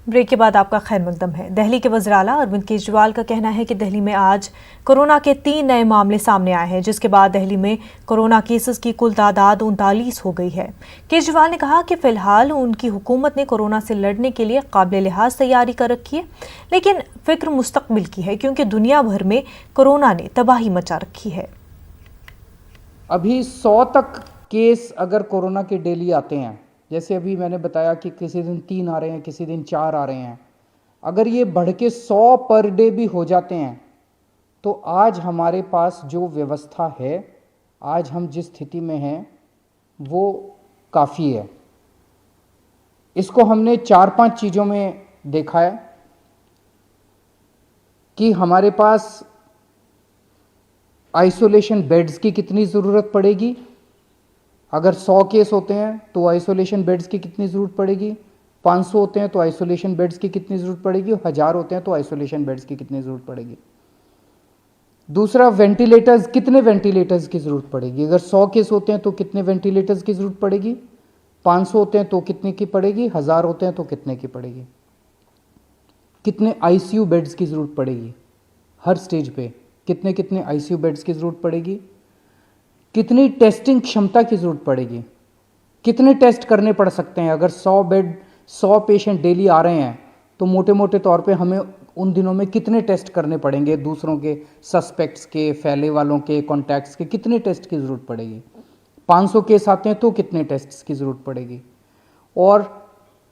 Break के बाद आपका खैर मकदम है। दिल्ली के वज़ीर आला अरविंद केजरीवाल का कहना है कि दिल्ली में आज कोरोना के 3 नए मामले सामने आए हैं, जिसके बाद दिल्ली में कोरोना केसेस की कुल तादाद 39 हो गई है। केजरीवाल ने कहा कि फिलहाल उनकी हुकूमत ने कोरोना से लड़ने के लिए काबिल लिहाज तैयारी कर रखी है, लेकिन फिक्र मुस्तकबिल की है क्योंकि दुनिया भर में कोरोना ने तबाही मचा रखी है। अभी 100 तक केस अगर कोरोना के डेली आते हैं, जैसे अभी मैंने बताया कि किसी दिन 3 आ रहे हैं, किसी दिन 4 आ रहे हैं, अगर ये बढ़ के 100 पर डे भी हो जाते हैं तो आज हमारे पास जो व्यवस्था है, आज हम जिस स्थिति में हैं वो काफ़ी है। इसको हमने 4-5 चीज़ों में देखा है कि हमारे पास आइसोलेशन बेड्स की कितनी ज़रूरत पड़ेगी। अगर 100 केस होते हैं तो आइसोलेशन बेड्स की कितनी ज़रूरत पड़ेगी, 500 होते हैं तो आइसोलेशन बेड्स की कितनी ज़रूरत पड़ेगी, 1000 होते हैं तो आइसोलेशन बेड्स की कितनी ज़रूरत पड़ेगी। दूसरा, वेंटिलेटर्स, कितने वेंटिलेटर्स की ज़रूरत पड़ेगी। अगर 100 केस होते हैं तो कितने वेंटिलेटर्स की ज़रूरत पड़ेगी, 500 होते हैं तो कितने की पड़ेगी, 1000 होते हैं तो कितने की पड़ेगी। कितने आईसीयू बेड्स की ज़रूरत पड़ेगी, हर स्टेज पे कितने कितने आईसीयू बेड्स की ज़रूरत पड़ेगी। कितनी टेस्टिंग क्षमता की ज़रूरत पड़ेगी, कितने टेस्ट करने पड़ सकते हैं। अगर 100 पेशेंट डेली आ रहे हैं तो मोटे मोटे तौर पे हमें उन दिनों में कितने टेस्ट करने पड़ेंगे, दूसरों के, सस्पेक्ट्स के, फैले वालों के, कॉन्टैक्ट्स के, कितने टेस्ट की ज़रूरत पड़ेगी। 500 केस आते हैं तो कितने टेस्ट्स की ज़रूरत पड़ेगी। और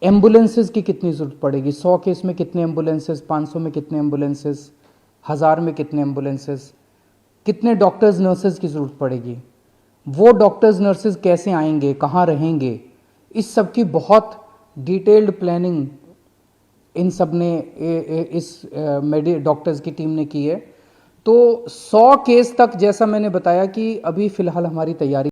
एम्बुलेंसेस की कितनी ज़रूरत पड़ेगी, 100 केस में कितने एम्बुलेंसेस, 500 में कितने एम्बुलेंसेस, 1000 में कितने एम्बुलेंसेस, कितने डॉक्टर्स नर्सेज की ज़रूरत पड़ेगी, वो डॉक्टर्स नर्सेज कैसे आएंगे, कहाँ रहेंगे, इस सब की बहुत डिटेल्ड प्लानिंग इन सब ने इस डॉक्टर्स की टीम ने की है। तो 100 केस तक, जैसा मैंने बताया कि अभी फ़िलहाल हमारी तैयारी